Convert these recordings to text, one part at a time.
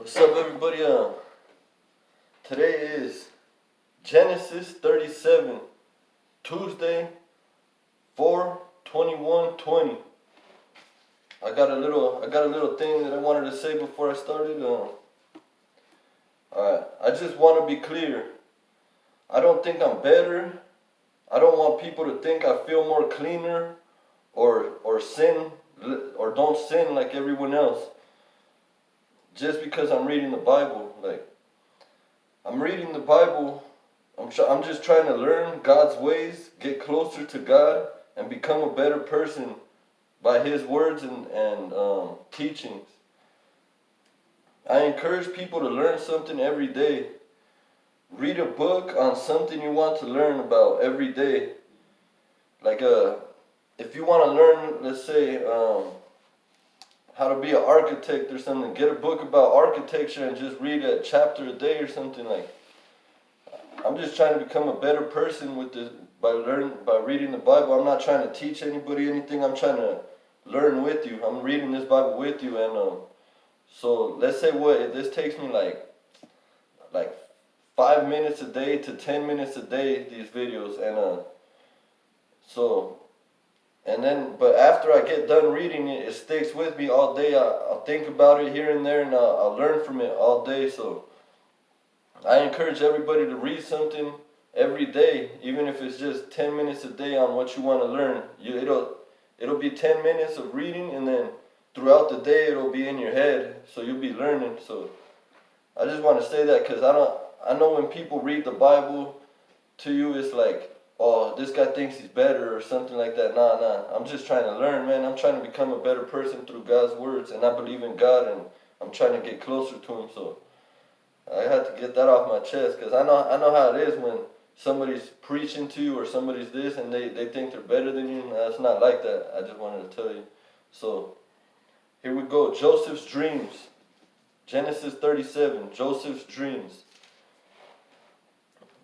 What's up, everybody? Today is Genesis 37, Tuesday, 4/21/20. I got a little thing that I wanted to say before I started. Alright, I just want to be clear. I don't think I'm better. I don't want people to think I feel more cleaner, or sin, or don't sin like everyone else. Just because I'm reading the Bible, I'm reading the Bible. I'm just trying to learn God's ways, get closer to God, and become a better person by His words and teachings. I encourage people to learn something every day. Read a book on something you want to learn about every day. If you want to learn, let's say, how to be an architect or something, get a book about architecture and just read a chapter a day or something. I'm just trying to become a better person with this by reading the Bible. I'm not trying to teach anybody anything. I'm trying to learn with you. I'm reading this Bible with you, and so let's say this takes me like 5 minutes a day to 10 minutes a day, these videos, but after I get done reading it, it sticks with me all day. I'll think about it here and there, and I'll learn from it all day. So I encourage everybody to read something every day, even if it's just 10 minutes a day on what you want to learn. It'll be 10 minutes of reading, and then throughout the day it'll be in your head, so you'll be learning. So I just want to say that because I know when people read the Bible to you, it's like, oh, this guy thinks he's better or something like that. Nah. I'm just trying to learn, man. I'm trying to become a better person through God's words, and I believe in God, and I'm trying to get closer to Him. So I had to get that off my chest, because I know how it is when somebody's preaching to you or somebody's this and they think they're better than you. Nah, it's not like that. I just wanted to tell you. So here we go. Joseph's dreams. Genesis 37. Joseph's dreams.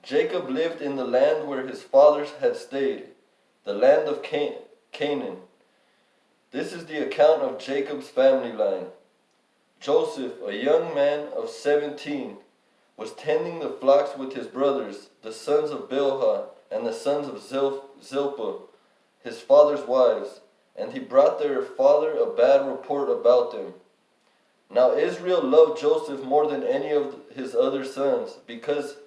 Jacob lived in the land where his fathers had stayed, the land of Canaan. This is the account of Jacob's family line. Joseph, a young man of 17, was tending the flocks with his brothers, the sons of Bilhah and the sons of Zilpah, his father's wives, and he brought their father a bad report about them. Now Israel loved Joseph more than any of his other sons, because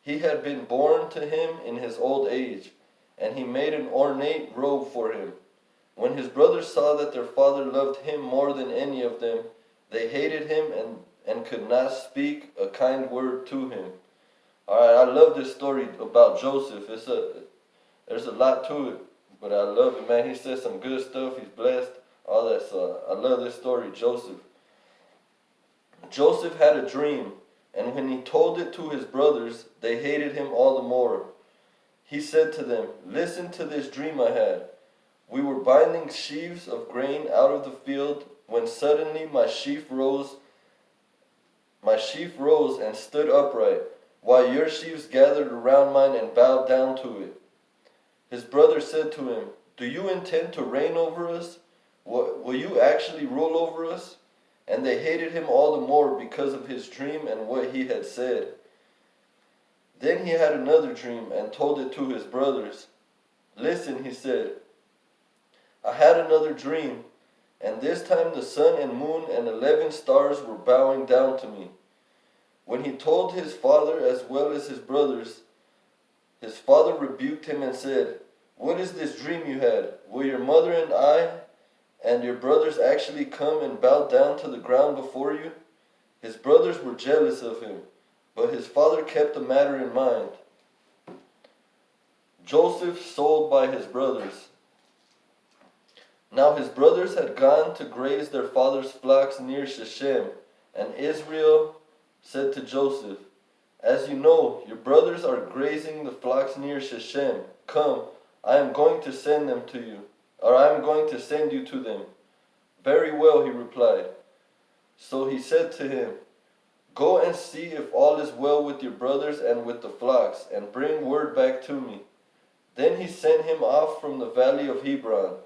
he had been born to him in his old age, and he made an ornate robe for him. When his brothers saw that their father loved him more than any of them, they hated him and could not speak a kind word to him. Alright, I love this story about Joseph. There's a lot to it, but I love it, man. He says some good stuff. He's blessed, all that. So I love this story, Joseph. Joseph had a dream, and when he told it to his brothers, they hated him all the more. He said to them, "Listen to this dream I had. We were binding sheaves of grain out of the field, when suddenly my sheaf rose and stood upright, while your sheaves gathered around mine and bowed down to it." His brothers said to him, "Do you intend to reign over us? Will you actually rule over us?" And they hated him all the more because of his dream and what he had said. Then he had another dream and told it to his brothers. "Listen," he said, "I had another dream, and this time the sun and moon and 11 stars were bowing down to me." When he told his father as well as his brothers, his father rebuked him and said, "What is this dream you had? Will your mother and I and your brothers actually come and bow down to the ground before you?" His brothers were jealous of him, but his father kept the matter in mind. Joseph sold by his brothers. Now his brothers had gone to graze their father's flocks near Shechem, and Israel said to Joseph, "As you know, your brothers are grazing the flocks near Shechem. Come, I am going to send you to them." "Very well," he replied. So he said to him, "Go and see if all is well with your brothers and with the flocks, and bring word back to me." Then he sent him off from the valley of Hebron.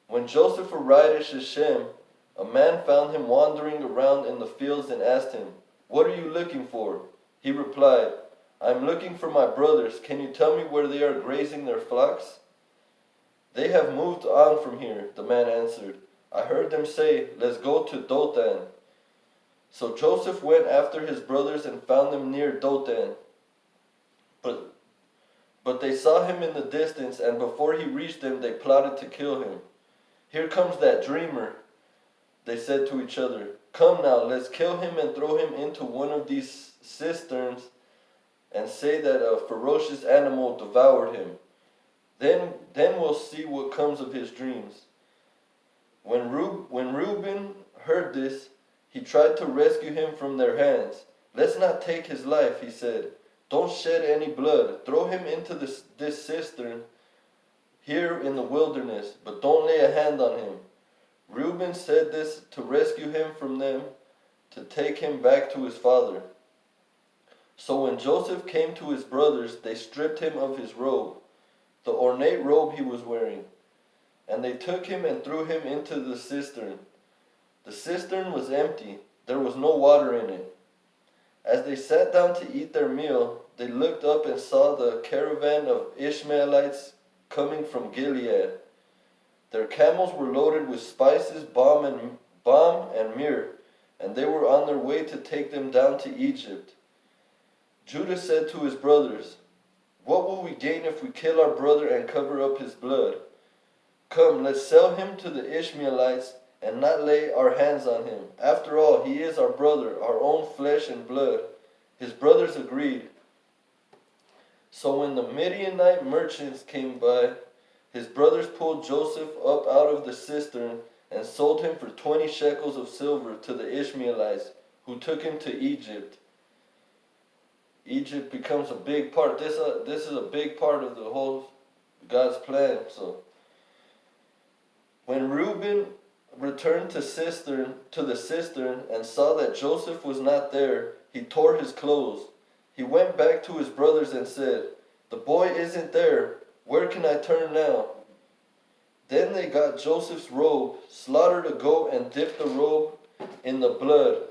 When Joseph arrived at Shechem, A man found him wandering around in the fields and asked him, "What are you looking for?" He replied, "I am looking for my brothers. Can you tell me where they are grazing their flocks?" "They have moved on from here," the man answered. "I heard them say, 'Let's go to Dothan.'" So Joseph went after his brothers and found them near Dothan. But they saw him in the distance, and before he reached them, they plotted to kill him. "Here comes that dreamer," they said to each other. "Come now, let's kill him and throw him into one of these cisterns and say that a ferocious animal devoured him. Then we'll see what comes of his dreams." When Reuben heard this, he tried to rescue him from their hands. "Let's not take his life," he said. "Don't shed any blood. Throw him into this cistern here in the wilderness, but don't lay a hand on him." Reuben said this to rescue him from them, to take him back to his father. So when Joseph came to his brothers, they stripped him of his robe, the ornate robe he was wearing, and they took him and threw him into the cistern. The cistern was empty. There was no water in it. As they sat down to eat their meal, they looked up and saw the caravan of Ishmaelites coming from Gilead. Their camels were loaded with spices, balm and myrrh, and they were on their way to take them down to Egypt. Judah said to his brothers, "What will we gain if we kill our brother and cover up his blood? Come, let's sell him to the Ishmaelites and not lay our hands on him. After all, he is our brother, our own flesh and blood." His brothers agreed. So when the Midianite merchants came by, his brothers pulled Joseph up out of the cistern and sold him for 20 shekels of silver to the Ishmaelites, who took him to Egypt. Egypt becomes a big part. This is a big part of the whole God's plan. So when Reuben returned to the cistern and saw that Joseph was not there, he tore his clothes. He went back to his brothers and said, "The boy isn't there. Where can I turn now?" Then they got Joseph's robe, slaughtered a goat, and dipped the robe in the blood.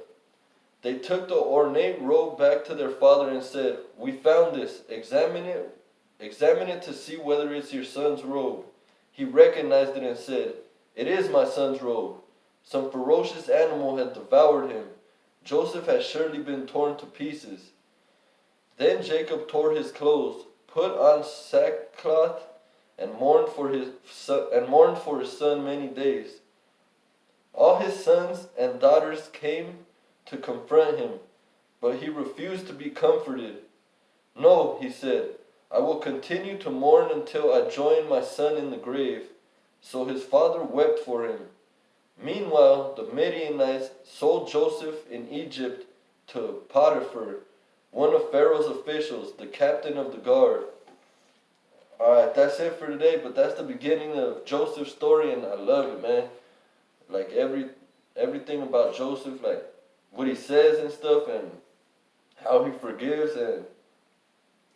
They took the ornate robe back to their father and said, "We found this. Examine it to see whether it's your son's robe." He recognized it and said, "It is my son's robe. Some ferocious animal had devoured him. Joseph has surely been torn to pieces." Then Jacob tore his clothes, put on sackcloth, and mourned for his son many days. All his sons and daughters came to confront him, but he refused to be comforted. "No," he said, "I will continue to mourn until I join my son in the grave." So his father wept for him. Meanwhile, the Midianites sold Joseph in Egypt to Potiphar, one of Pharaoh's officials, the captain of the guard. Alright, that's it for today, but that's the beginning of Joseph's story, and I love it, man. Like everything about Joseph, like what he says and stuff, and how he forgives, and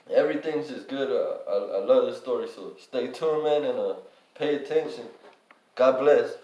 everything's just good. I love this story, so stay tuned, man, and pay attention. God bless.